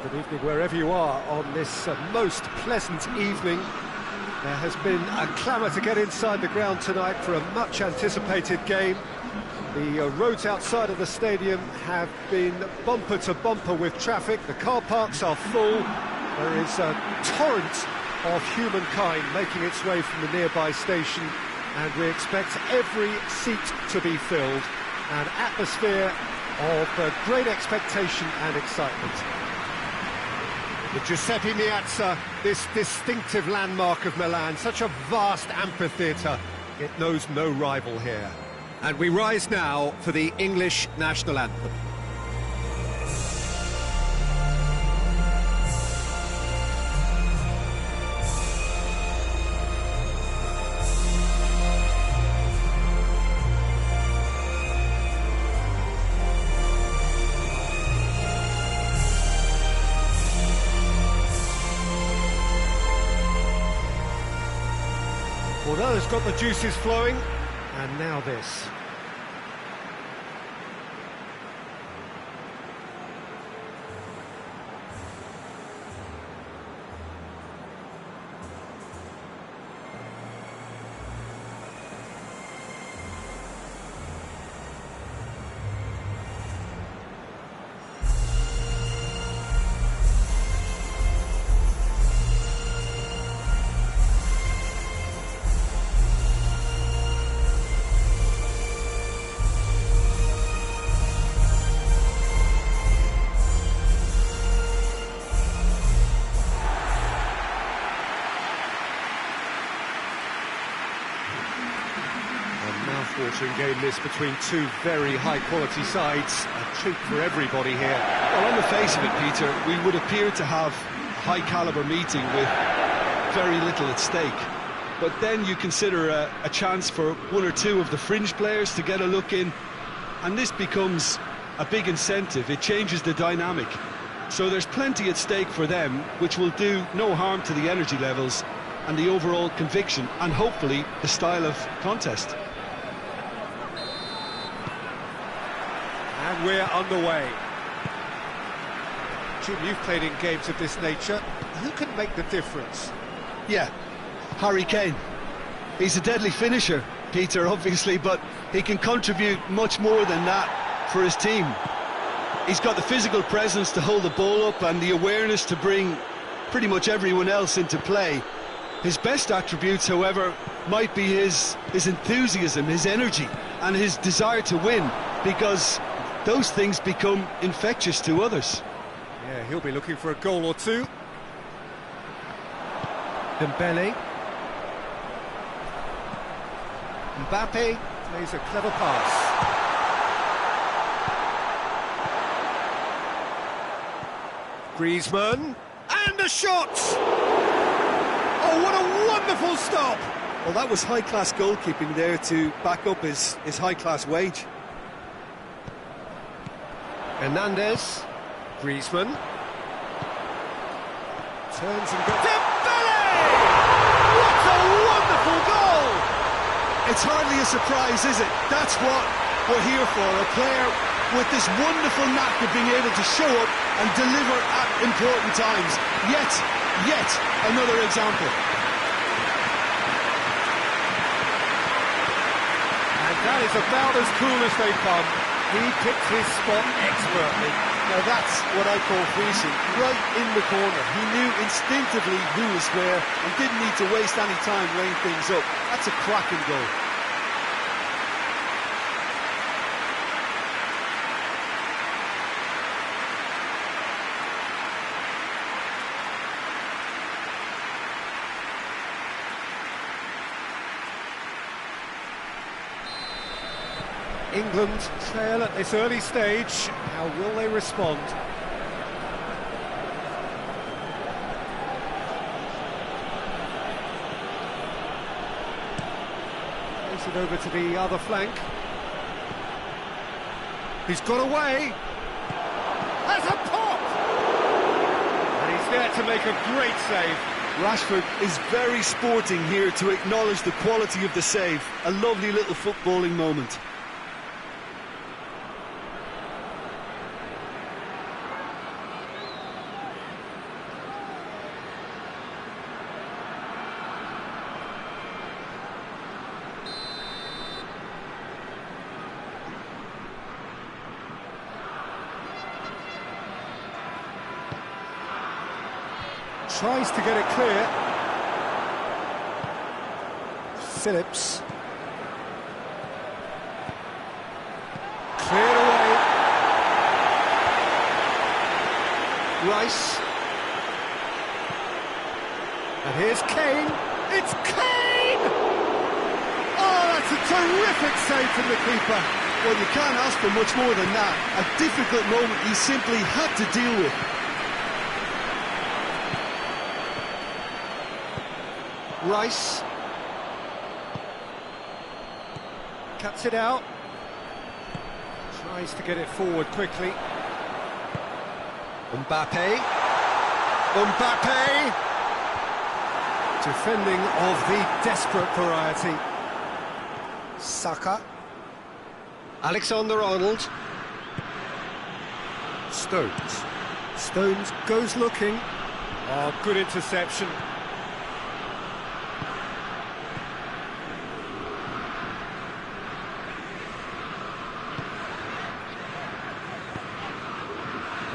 Good evening wherever you are on this most pleasant evening. There has been a clamour to get inside the ground tonight for a much anticipated game. The roads outside of the stadium have been bumper to bumper with traffic. The car parks are full. There is a torrent of humankind making its way from the nearby station, and we expect every seat to be filled. An atmosphere of great expectation and excitement. The Giuseppe Meazza, this distinctive landmark of Milan, such a vast amphitheatre, it knows no rival here. And we rise now for the English national anthem. Well, that has got the juices flowing, and now this. Mouth-watering game this between two very high-quality sides. A treat for everybody here. Well, on the face of it, Peter, we would appear to have a high-caliber meeting with very little at stake. But then you consider a chance for one or two of the fringe players to get a look in, and this becomes a big incentive. It changes the dynamic. So there's plenty at stake for them, which will do no harm to the energy levels and the overall conviction, and hopefully the style of contest. And we're underway. Jim, you've played in games of this nature. Who can make the difference? Yeah, Harry Kane. He's a deadly finisher, Peter, obviously, but he can contribute much more than that for his team. He's got the physical presence to hold the ball up and the awareness to bring pretty much everyone else into play. His best attributes, however, might be his enthusiasm, his energy, and his desire to win, because those things become infectious to others. Yeah, he'll be looking for a goal or two. Dembele. Mbappe plays a clever pass. Griezmann, and a shot! Oh, what a wonderful stop! Well, that was high-class goalkeeping there to back up his high-class wage. Hernandez, Griezmann, turns and goes. Dembele! What a wonderful goal! It's hardly a surprise, is it? That's what we're here for, a player with this wonderful knack of being able to show up and deliver at important times. Yet another example. And that is about as cool as they come. He picked his spot expertly. Now that's what I call freezing, right in the corner. He knew instinctively who was where and didn't need to waste any time laying things up. That's a cracking goal. England trail at this early stage. How will they respond? Plays it over to the other flank. He's got away. That's a pop! And he's there to make a great save. Rashford is very sporting here to acknowledge the quality of the save. A lovely little footballing moment. Tries to get it clear. Phillips. Cleared away. Rice. And here's Kane. It's Kane! Oh, that's a terrific save from the keeper. Well, you can't ask for much more than that. A difficult moment he simply had to deal with. Rice. Cuts it out. Tries to get it forward quickly. Mbappe. Mbappe! Defending of the desperate variety. Saka. Alexander-Arnold. Stones. Stones goes looking. Oh, good interception.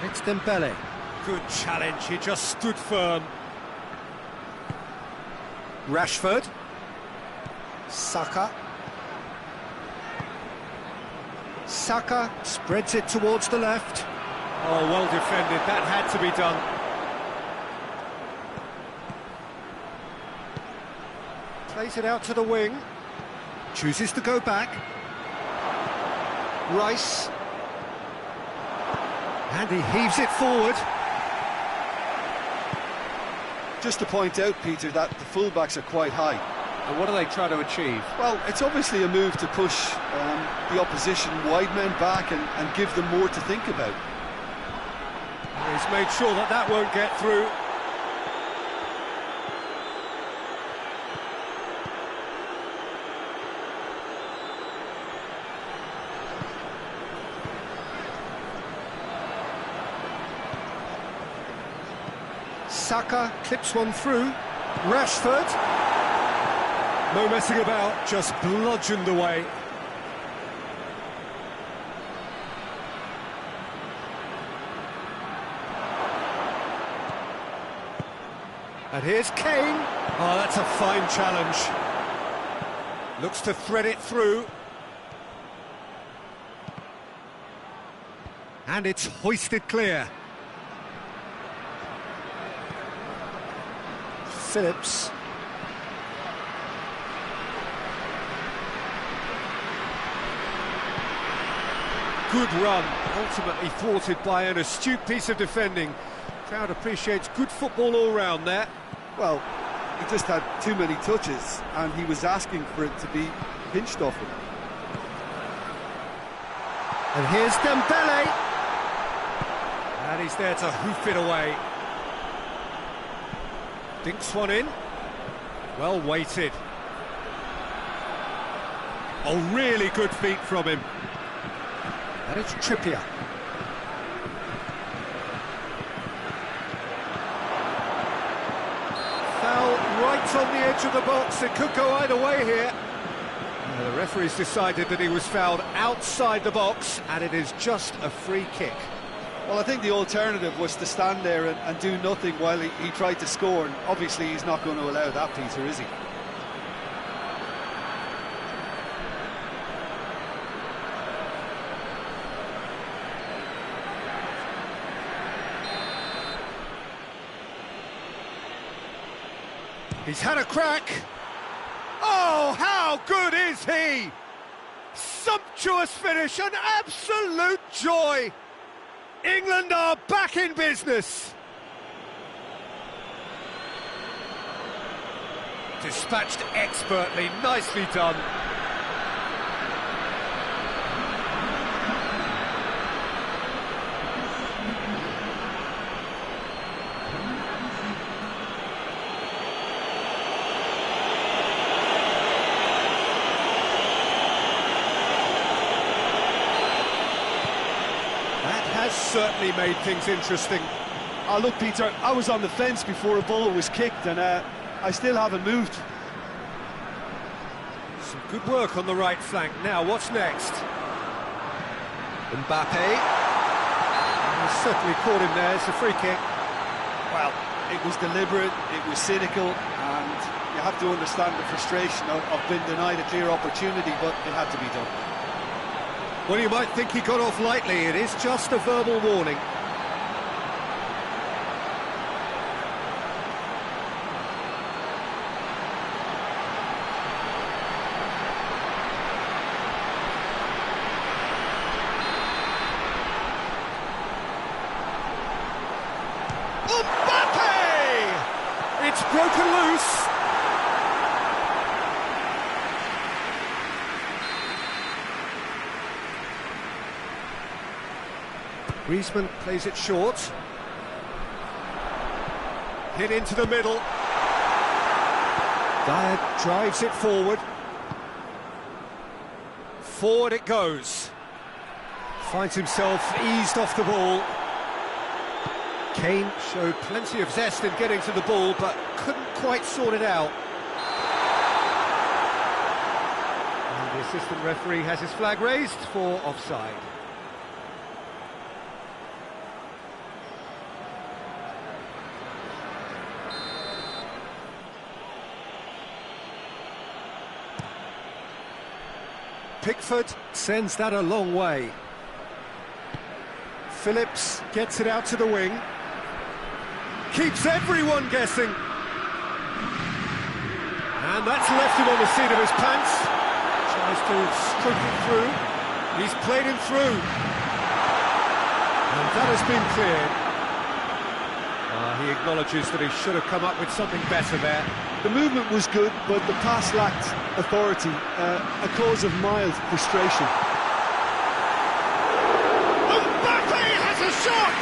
And it's Dembele. Good challenge, he just stood firm. Rashford. Saka. Saka spreads it towards the left. Oh, well defended, that had to be done. Plays it out to the wing. Chooses to go back. Rice. And he heaves it forward. Just to point out, Peter, that the fullbacks are quite high. And what are they trying to achieve? Well, it's obviously a move to push the opposition wide men back and give them more to think about. He's made sure that that won't get through. Saka clips one through. Rashford. No messing about, just bludgeoned away. And here's Kane. Oh, that's a fine challenge. Looks to thread it through. And it's hoisted clear. Phillips. Good run, ultimately thwarted by an astute piece of defending. Crowd appreciates good football all round there. Well, he just had too many touches, and he was asking for it to be pinched off him. And here's Dembele. And he's there to hoof it away. Dinks one in. Well weighted. Oh, really good feet from him. And it's Trippier. Foul right on the edge of the box. It could go either way here. The referee's decided that he was fouled outside the box, and it is just a free kick. Well, I think the alternative was to stand there and do nothing while he tried to score, and obviously he's not going to allow that, Peter, is he? He's had a crack. Oh, how good is he? Sumptuous finish, an absolute joy. England are back in business. Dispatched expertly, nicely done. Certainly made things interesting. Oh, look, Peter, I was on the fence before a ball was kicked, and I still haven't moved. Some good work on the right flank. Now, what's next? Mbappe. Certainly caught him there. It's a free kick. Well, It was deliberate, it was cynical, and you have to understand the frustration of being denied a clear opportunity, but it had to be done. Well, you might think he got off lightly. It is just a verbal warning. It's broken loose. Griezmann plays it short. Hit into the middle. Dyer drives it forward. Forward it goes. Finds himself eased off the ball. Kane showed plenty of zest in getting to the ball, but couldn't quite sort it out. And the assistant referee has his flag raised for offside. Pickford sends that a long way. Phillips gets it out to the wing. Keeps everyone guessing. And that's left him on the seat of his pants. Tries to stroke it through. He's played him through. And that has been cleared. He acknowledges that he should have come up with something better there. The movement was good, but the pass lacked authority, a cause of mild frustration. Mbappe has a shot!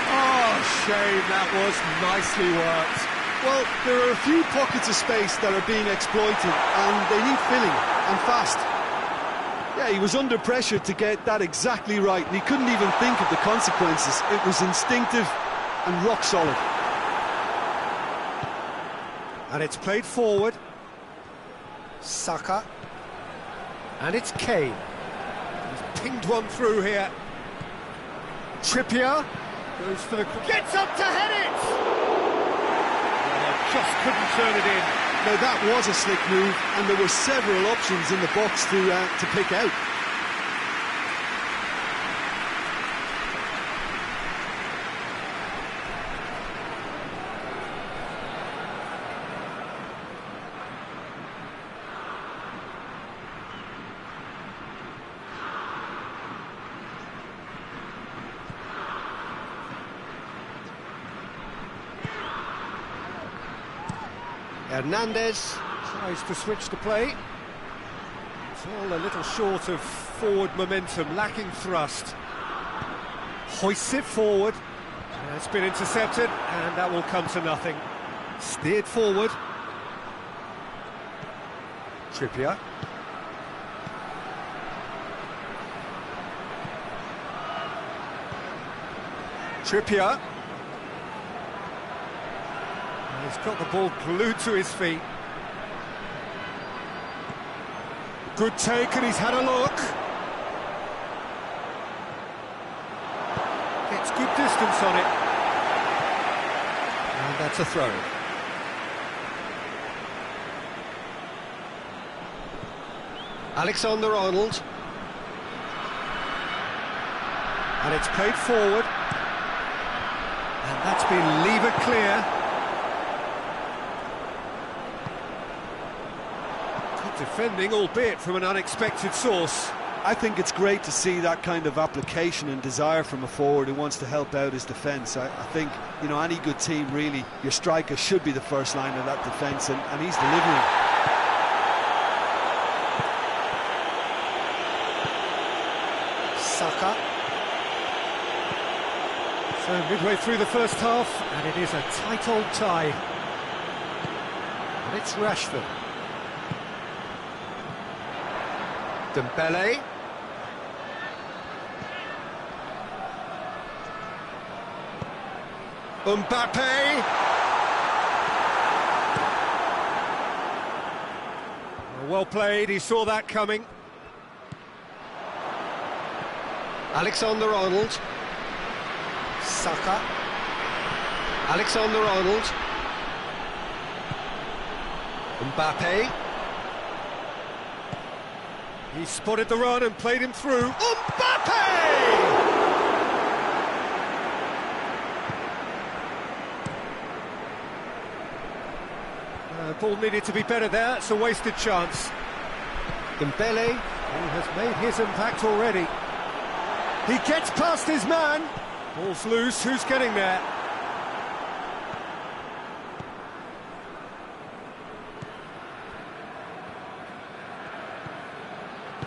Oh, shame, that was nicely worked. Well, there are a few pockets of space that are being exploited, and they need filling, and fast. Yeah, he was under pressure to get that exactly right, and he couldn't even think of the consequences. It was instinctive and rock solid. And it's played forward. Saka. And it's Kane. He's pinged one through here. Trippier goes for the... Gets up to head it! Just couldn't turn it in. Now that was a slick move, and there were several options in the box to pick out. Hernandez tries to switch the play. It's all a little short of forward momentum, lacking thrust. Hoists it forward. It's been intercepted, and that will come to nothing. Steered forward. Trippier. Trippier. He's got the ball glued to his feet. Good take, and he's had a look. Gets good distance on it. And that's a throw. Alexander-Arnold. And it's played forward. And that's been levered clear. Defending, albeit from an unexpected source. I think it's great to see that kind of application and desire from a forward who wants to help out his defence. I think, you know, any good team, really, your striker should be the first line of that defence, and he's delivering. Saka. So midway through the first half, and it is a tight old tie. And it's Rashford. Dembele. Mbappe. Well played, he saw that coming. Alexander-Arnold. Saka. Alexander-Arnold. Mbappe. He spotted the run and played him through. Mbappe! Ball needed to be better there, it's a wasted chance. Dembele, who has made his impact already. He gets past his man. Ball's loose, who's getting there?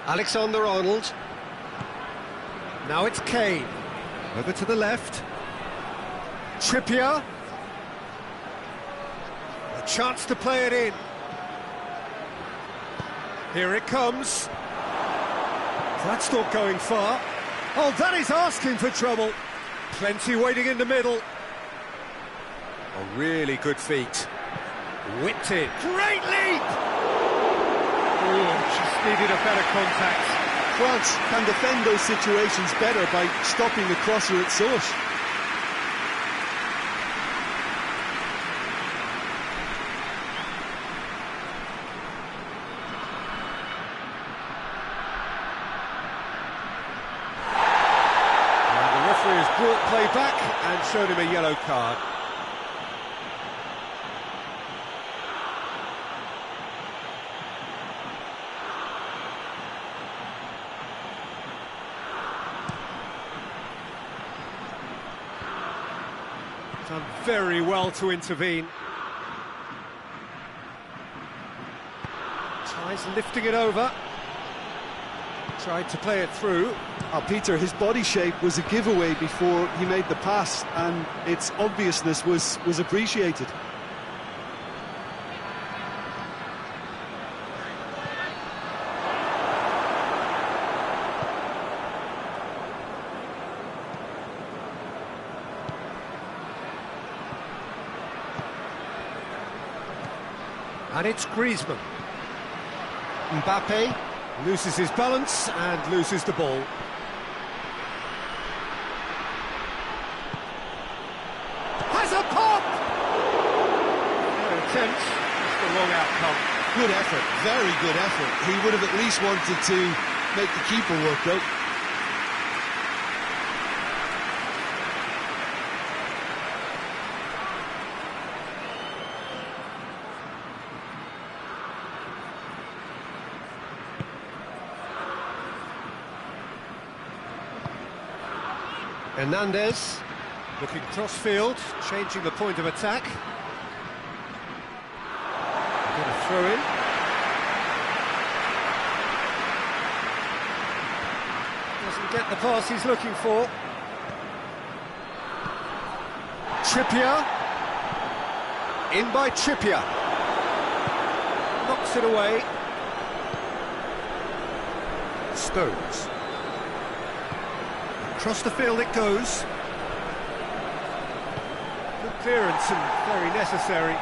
Alexander-Arnold. Now it's Kane. Over to the left. Trippier. A chance to play it in. Here it comes. That's not going far. Oh, that is asking for trouble. Plenty waiting in the middle. A really good feat. Whipped it. Great leap! Oh, just needed a better contact. France can defend those situations better by stopping the crosser at source. And the referee has brought play back and showed him a yellow card. Done very well to intervene. Tries lifting it over. Tried to play it through. Peter, his body shape was a giveaway before he made the pass, and its obviousness was appreciated. And it's Griezmann. Mbappe loses his balance and loses the ball. Has a pop! No attempt, just the wrong outcome. Good effort, very good effort. He would have at least wanted to make the keeper work out. Hernandez looking cross-field, changing the point of attack. Got a throw in. Doesn't get the pass he's looking for. Trippier. In by Trippier. Knocks it away. Stones. Across the field it goes. Good clearance and very necessary.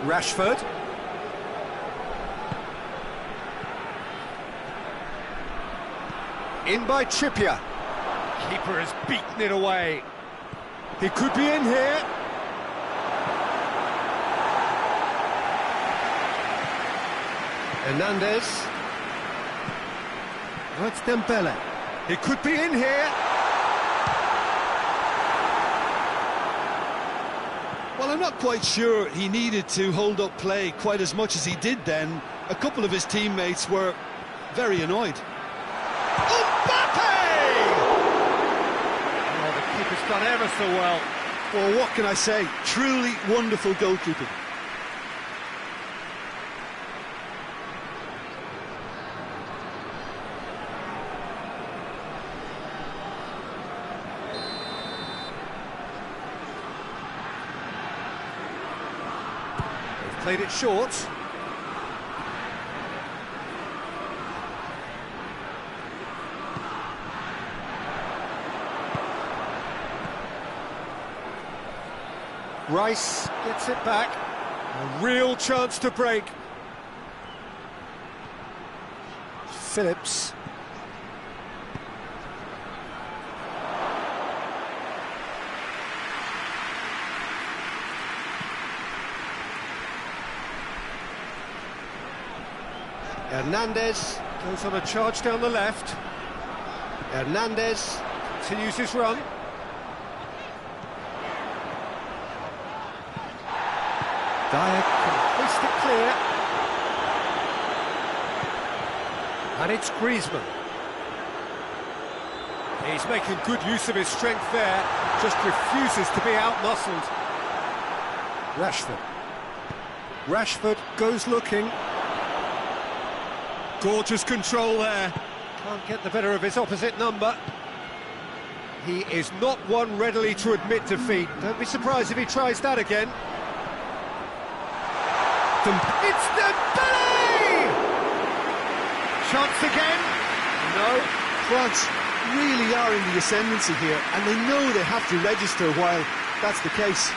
Rashford. In by Trippier. Keeper has beaten it away. He could be in here. Hernandez. Oh, it's Dembele. He could be in here. Well, I'm not quite sure he needed to hold up play quite as much as he did then. A couple of his teammates were very annoyed. Mbappe! Oh, the keeper's done ever so well. Well, what can I say? Truly wonderful goalkeeping. Played it short. Rice gets it back. A real chance to break. Phillips. Hernandez goes on a charge down the left. Hernandez continues his run. Dyer can hoist it clear. And it's Griezmann. He's making good use of his strength there, just refuses to be out-muscled. Rashford goes looking. Gorgeous control there. Can't get the better of his opposite number. He is not one readily to admit defeat. Don't be surprised if he tries that again. It's Dembele! Chance again? No. France really are in the ascendancy here, and they know they have to register while that's the case.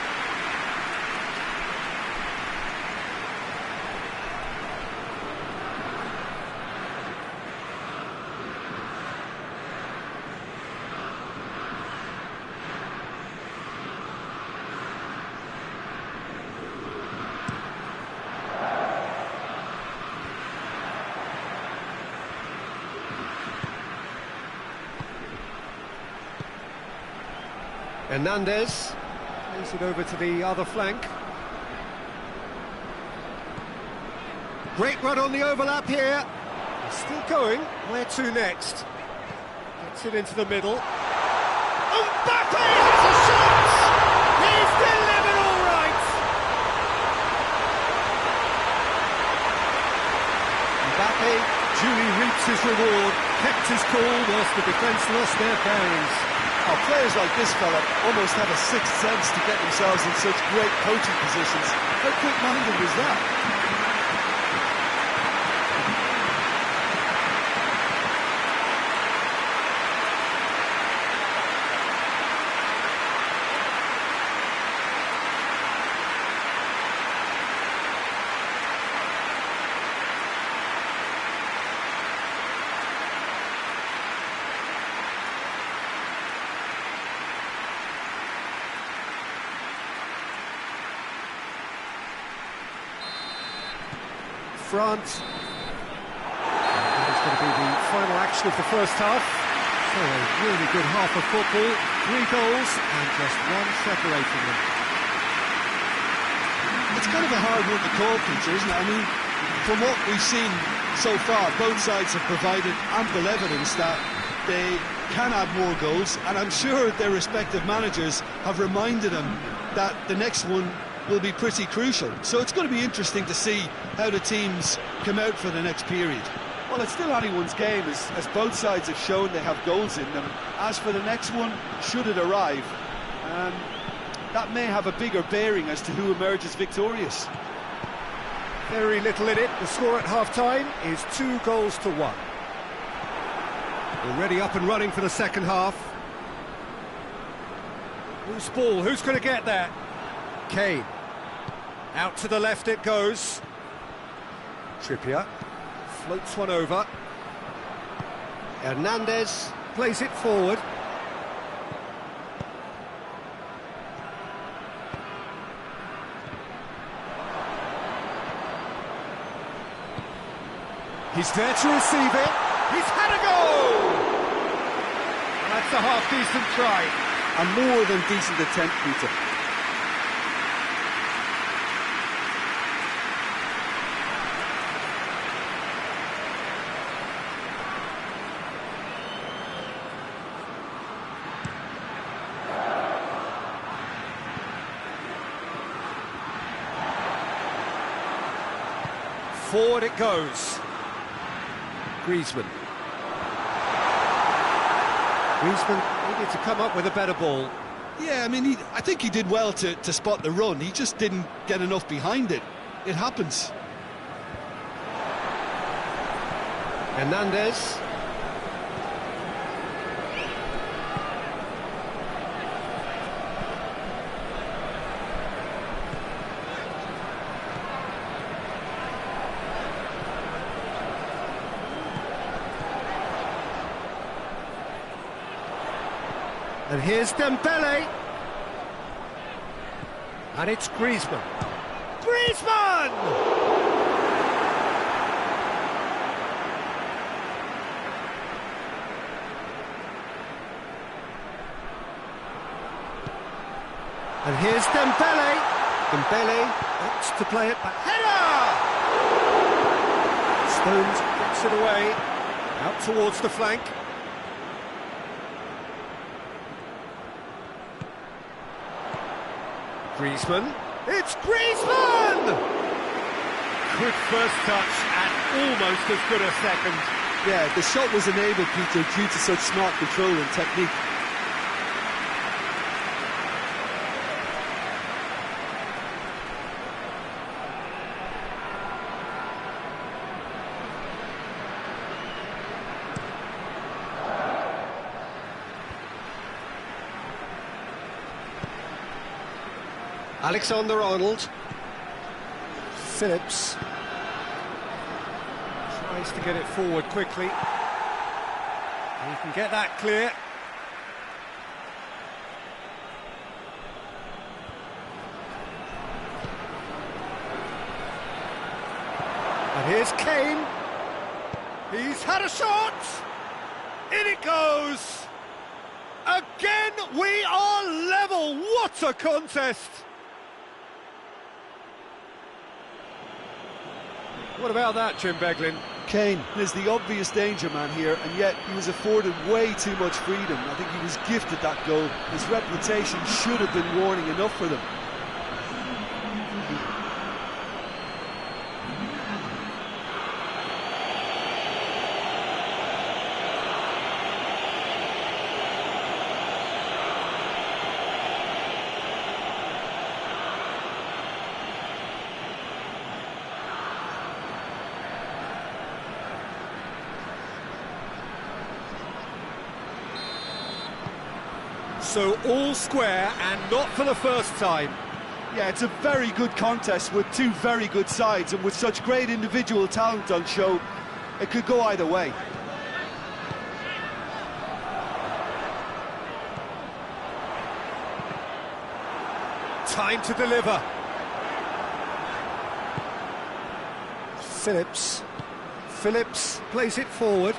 Hernandez plays it over to the other flank. Great run on the overlap here. He's still going. Where to next? Gets it into the middle. Mbappe has a shot! He's delivered all right! Mbappe duly reaps his reward. Kept his cool whilst the defence lost their bearings. Oh, players like this fella almost have a sixth sense to get themselves in such great coaching positions. How quick-minded was that? France. That is going to be the final action of the first half. So a really good half of football, 3 goals and just one separating them. It's kind of a hard one to call, Peter, isn't it? I mean, from what we've seen so far, both sides have provided ample evidence that they can add more goals, and I'm sure their respective managers have reminded them that the next one will be pretty crucial. So it's going to be interesting to see how the teams come out for the next period. Well, it's still anyone's game, as both sides have shown they have goals in them. As for the next one, should it arrive, that may have a bigger bearing as to who emerges victorious. Very little in it. The score at half-time is 2-1. Already up and running for the second half. Loose ball, who's going to get there? Kane. Out to the left it goes. Trippier floats one over. Hernandez plays it forward. He's there to receive it. He's had a goal! That's a half-decent try. A more than decent attempt, Peter. Forward it goes. Griezmann needed to come up with a better ball. Yeah, I mean, I think he did well to spot the run. He just didn't get enough behind it. It happens. Hernandez. And here's Dembele. And it's Griezmann. Griezmann! And here's Dembele. Dembele opts to play it back. Header! Stones gets it away. Out towards the flank. Griezmann. It's Griezmann! Good first touch and almost as good a second. Yeah, the shot was enabled, Peter, due to such smart control and technique. Alexander-Arnold. Phillips. Tries to get it forward quickly. He can get that clear. And here's Kane. He's had a shot. In it goes. Again, we are level. What a contest. What about that, Jim Beglin? Kane is the obvious danger man here, and yet he was afforded way too much freedom. I think he was gifted that goal. His reputation should have been warning enough for them. So all square, and not for the first time. Yeah, it's a very good contest with two very good sides, and with such great individual talent on show, it could go either way. Time to deliver. Phillips. Phillips plays it forward.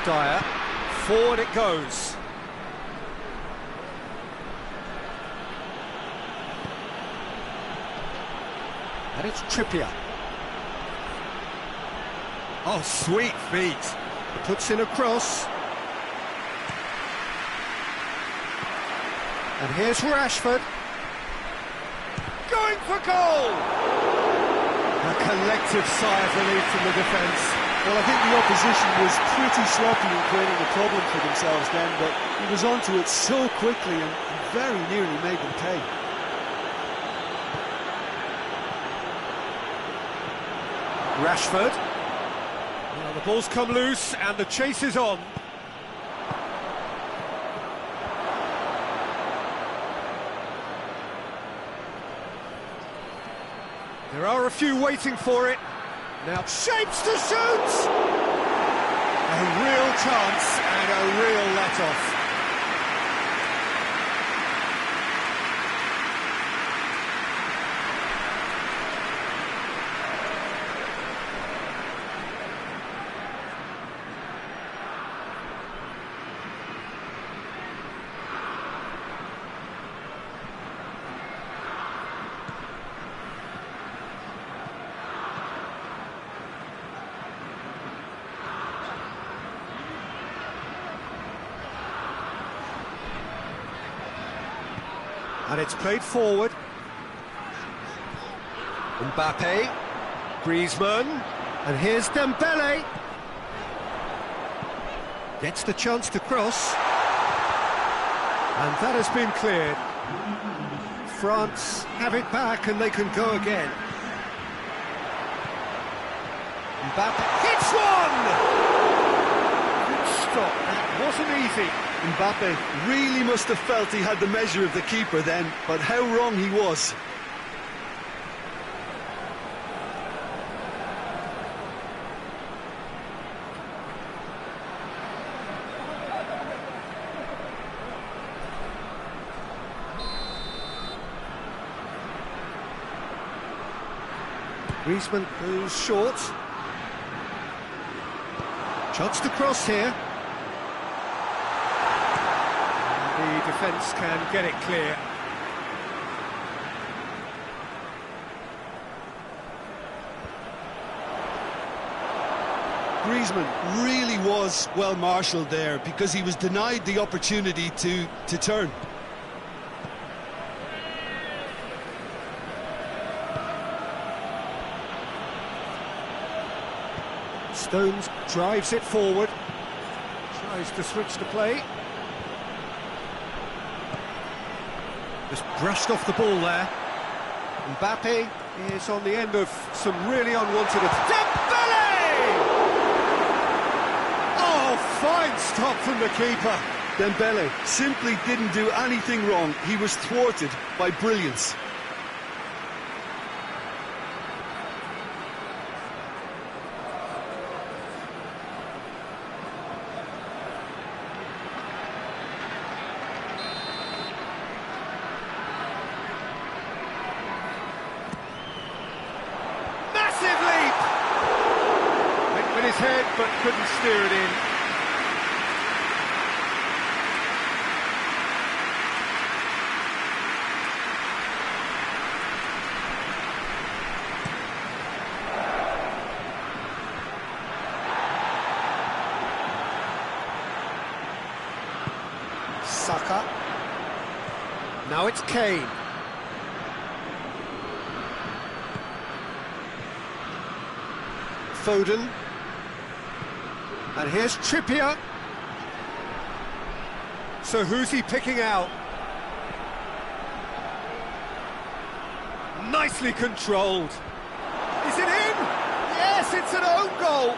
Dyer, forward it goes. And it's Trippier. Oh, sweet feet. Puts in a cross. And here's Rashford. Going for goal! A collective sigh of relief from the defence. Well, I think the opposition was pretty sloppy in creating a problem for themselves then, but he was onto it so quickly and very nearly made them pay. Rashford. Well, the ball's come loose and the chase is on. There are a few waiting for it. Now shapes to shoot! A real chance and a real let-off. And it's played forward. Mbappe, Griezmann, and here's Dembele. Gets the chance to cross. And that has been cleared. France have it back and they can go again. Mbappe hits one! Good stop, that wasn't easy. Mbappe really must have felt he had the measure of the keeper then, but how wrong he was. Griezmann goes short. Chance to cross here. And the defence can get it clear. Griezmann really was well marshalled there because he was denied the opportunity to turn. Stones drives it forward, tries to switch the play. Just brushed off the ball there. Mbappe is on the end of some really unwanted Dembele! Oh, fine stop from the keeper. Dembele simply didn't do anything wrong. He was thwarted by brilliance. His head, but couldn't steer it in. Saka. Now it's Kane. Foden. And here's Trippier. So who's he picking out? Nicely controlled. Is it in? Yes, it's an own goal.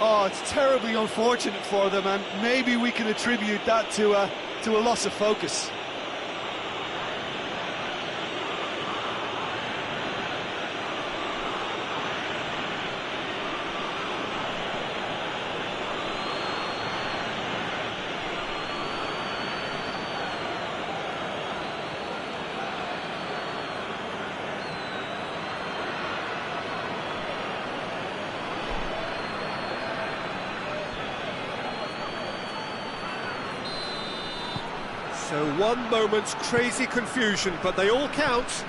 Oh, it's terribly unfortunate for them, and maybe we can attribute that to a loss of focus. So one moment's crazy confusion, but they all count.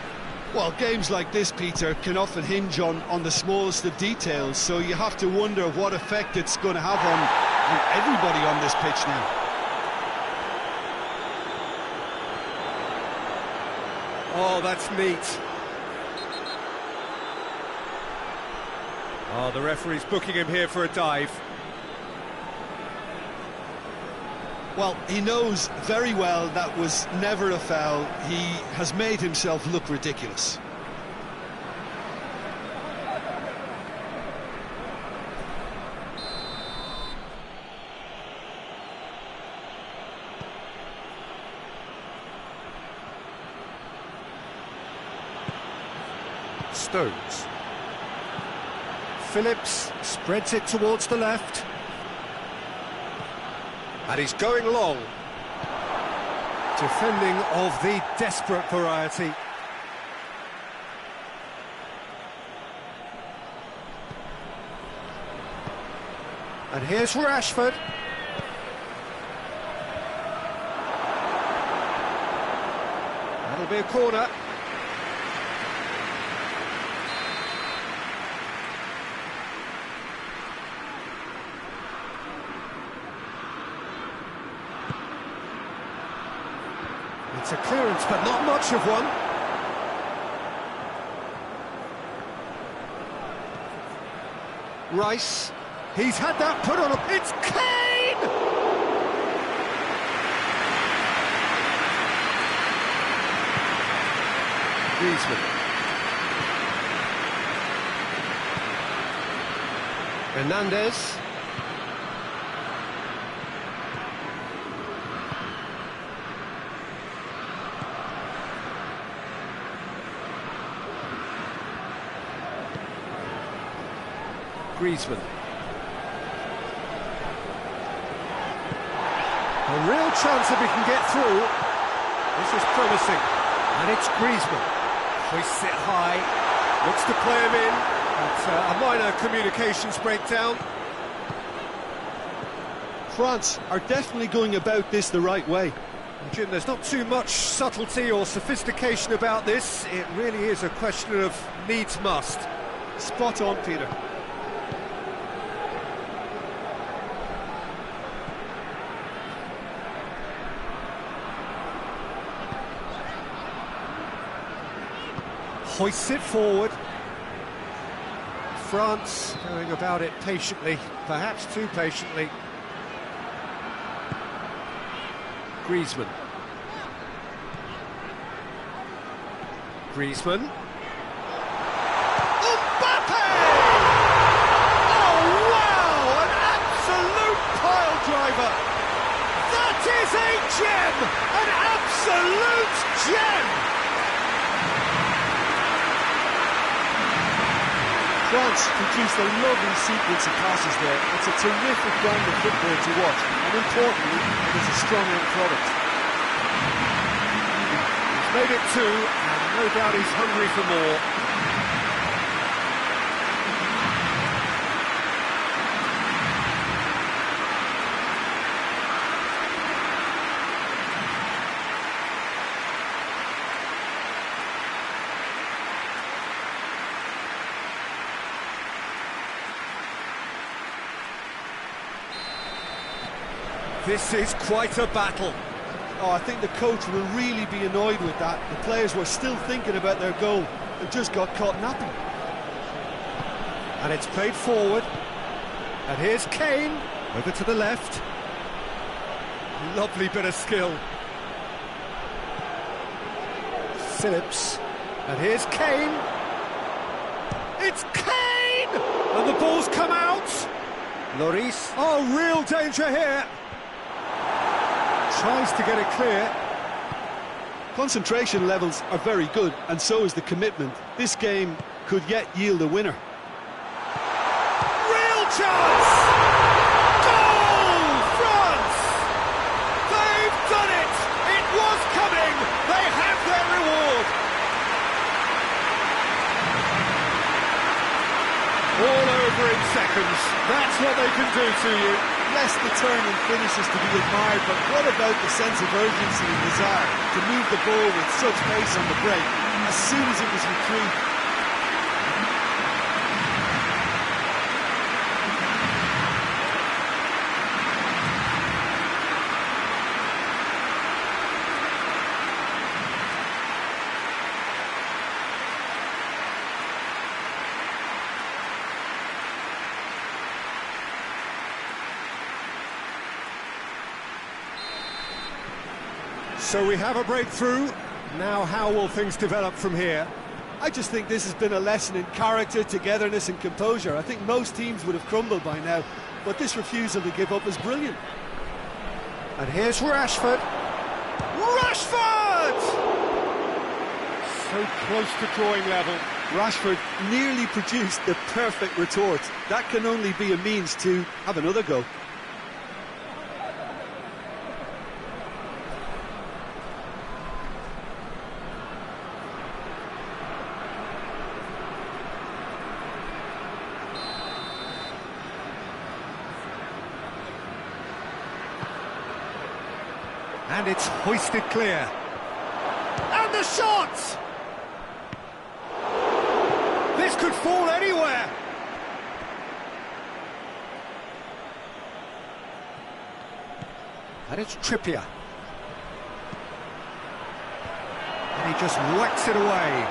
Well, games like this, Peter, can often hinge on the smallest of details, so you have to wonder what effect it's going to have on everybody on this pitch now. Oh, that's neat. Oh, the referee's booking him here for a dive. Well, he knows very well that was never a foul. He has made himself look ridiculous. Stones. Phillips spreads it towards the left. And he's going long. Defending of the desperate variety. And here's Rashford. That'll be a corner. It's a clearance, but not much of one. Rice, he's had that put on. It's Kane! Griezmann. Hernandez. Griezmann. A real chance if he can get through. This is promising. And it's Griezmann. Hoists it high, looks to play him in, but a minor communications breakdown. France are definitely going about this the right way. Jim, there's not too much subtlety or sophistication about this. It really is a question of needs must. Spot on, Peter. Hoists it forward. France going about it patiently, perhaps too patiently. Griezmann. Griezmann. Mbappe! Oh, wow! An absolute pile driver! That is a gem! An absolute gem! France produced a lovely sequence of passes there. It's a terrific brand of football to watch, and importantly, it is a strong end product. He's made it two, and no doubt he's hungry for more. This is quite a battle. Oh, I think the coach will really be annoyed with that. The players were still thinking about their goal and just got caught napping. And it's played forward. And here's Kane, over to the left. Lovely bit of skill. Phillips. And here's Kane. It's Kane! And the ball's come out. Lloris. Oh, real danger here. Tries to get it clear. Concentration levels are very good, and so is the commitment. This game could yet yield a winner. Real chance! Goal! France! They've done it! It was coming! They have their reward! All over in seconds. That's what they can do to you. Yes, the turning finishes to be admired, but what about the sense of urgency and desire to move the ball with such pace on the break as soon as it was retrieved? So we have a breakthrough. Now how will things develop from here? I just think this has been a lesson in character, togetherness and composure. I think most teams would have crumbled by now, but this refusal to give up is brilliant. And here's Rashford. Rashford! So close to drawing level. Rashford nearly produced the perfect retort. That can only be a means to have another go. And it's hoisted clear. And the shot! This could fall anywhere. And it's Trippier. And he just whacks it away.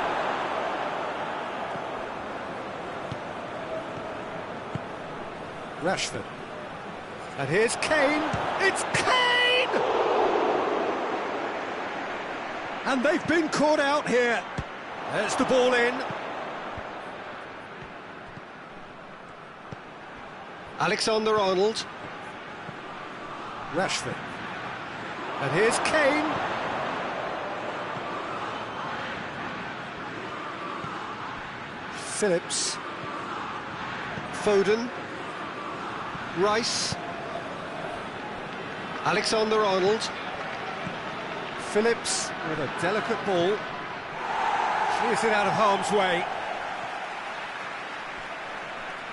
Rashford. And here's Kane. It's Kane! And they've been caught out here. There's the ball in. Alexander-Arnold. Rashford. And here's Kane. Phillips. Foden. Rice. Alexander-Arnold. Phillips with a delicate ball. Clears it out of harm's way.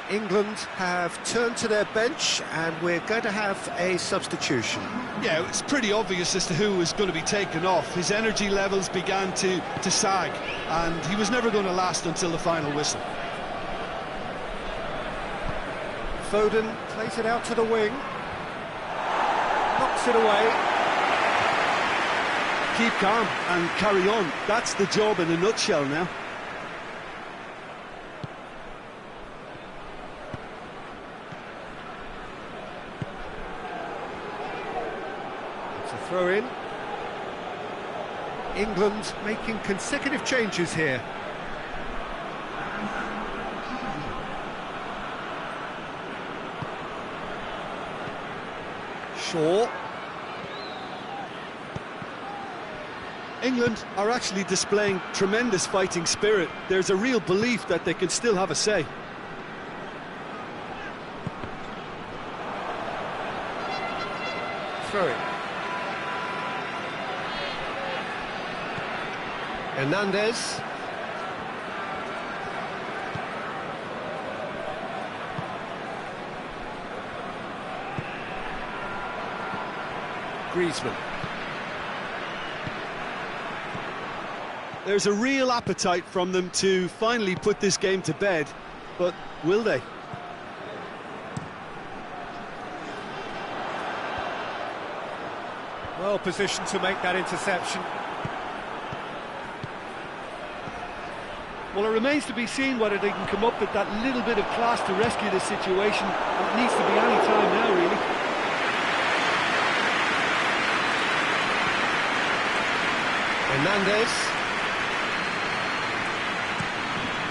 England have turned to their bench, and we're going to have a substitution. Yeah, it's pretty obvious as to who was going to be taken off. His energy levels began to sag, and he was never going to last until the final whistle. Foden plays it out to the wing. Knocks it away. Keep calm and carry on. That's the job in a nutshell now. Throw in. England making consecutive changes here. Shaw. England are actually displaying tremendous fighting spirit. There's a real belief that they can still have a say. Throw it. Hernandez. Griezmann. There's a real appetite from them to finally put this game to bed, but will they? Well positioned to make that interception. Well, it remains to be seen whether they can come up with that little bit of class to rescue this situation. It needs to be any time now, really. Hernandez.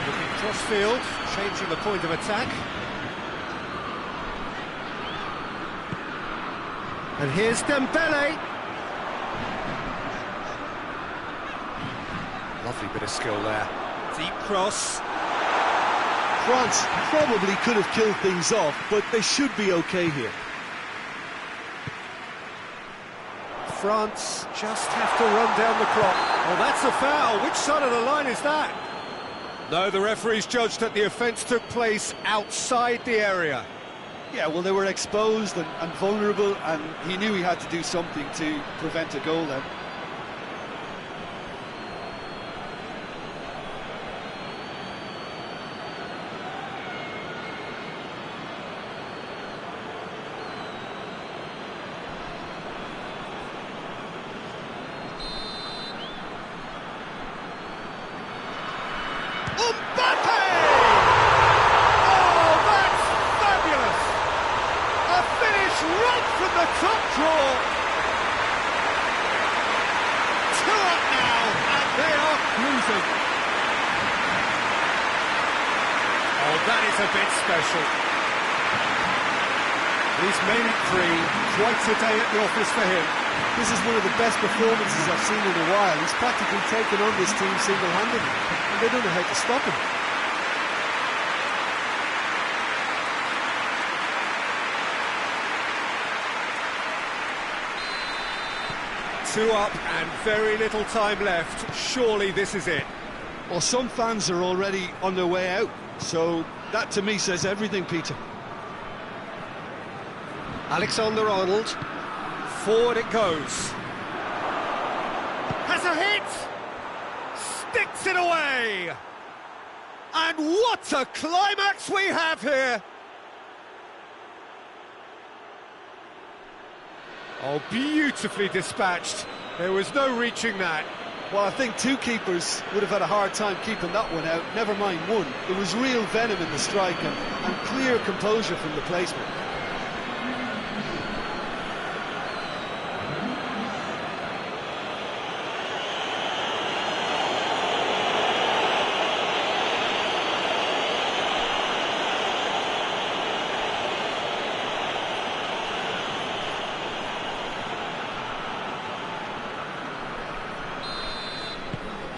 Looking cross-field, changing the point of attack. And here's Dembele. Lovely bit of skill there. Deep cross. France probably could have killed things off, but they should be okay here. France just have to run down the clock. Well, that's a foul. Which side of the line is that? No, the referee's judged that the offence took place outside the area. Yeah, well, they were exposed and vulnerable, and he knew he had to do something to prevent a goal then. Top draw. 2 up now, and they are cruising. Oh, that is a bit special. He's made it 3. Quite a day at the office for him. This is one of the best performances I've seen in a while. He's practically taken on this team single-handedly, and they don't know how to stop him. Two up and very little time left. Surely this is it. Well, some fans are already on their way out, so that to me says everything, Peter. Alexander-Arnold. Forward it goes. Has a hit! Sticks it away! And what a climax we have here! Oh, beautifully dispatched. There was no reaching that. Well, I think two keepers would have had a hard time keeping that one out, never mind one. There was real venom in the strike and clear composure from the placement.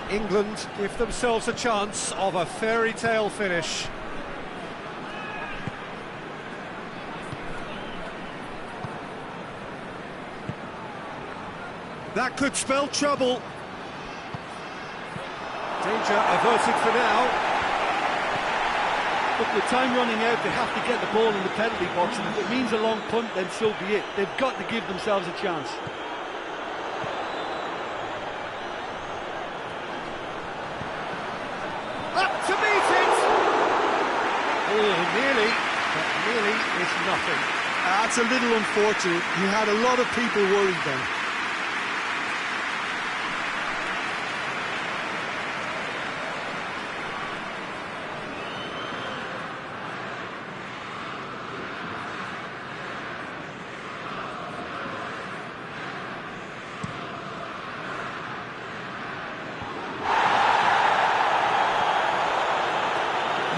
England give themselves a chance of a fairy tale finish. That could spell trouble. Danger averted for now. Look, with time running out, they have to get the ball in the penalty box, and if it means a long punt, then so be it. They've got to give themselves a chance. Up to meet it! Oh, nearly, but nearly is nothing. That's a little unfortunate. He had a lot of people worried then.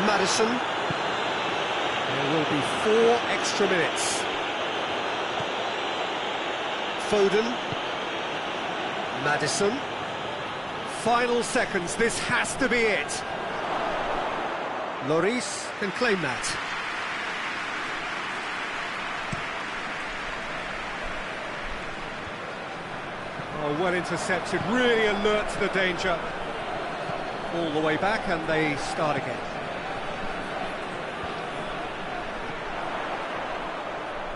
Madison. There will be 4 extra minutes. Foden. Madison. Final seconds, this has to be it. Lloris can claim that. Oh, well intercepted, really alert to the danger. All the way back and they start again.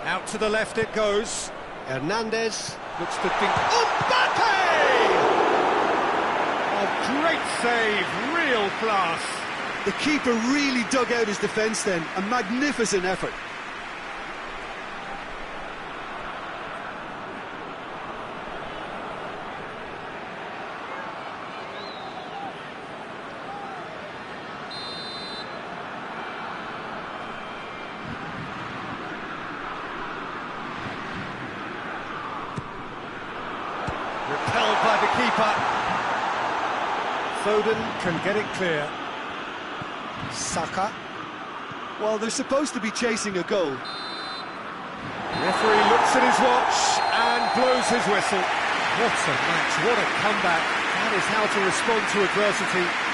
Out to the left it goes. Hernandez looks to think. Mbappe! Oh, great save, real class. The keeper really dug out his defence then. A magnificent effort. Repelled by the keeper. Foden can get it clear. Saka. Well, they're supposed to be chasing a goal. Referee looks at his watch and blows his whistle. What a match, what a comeback. That is how to respond to adversity.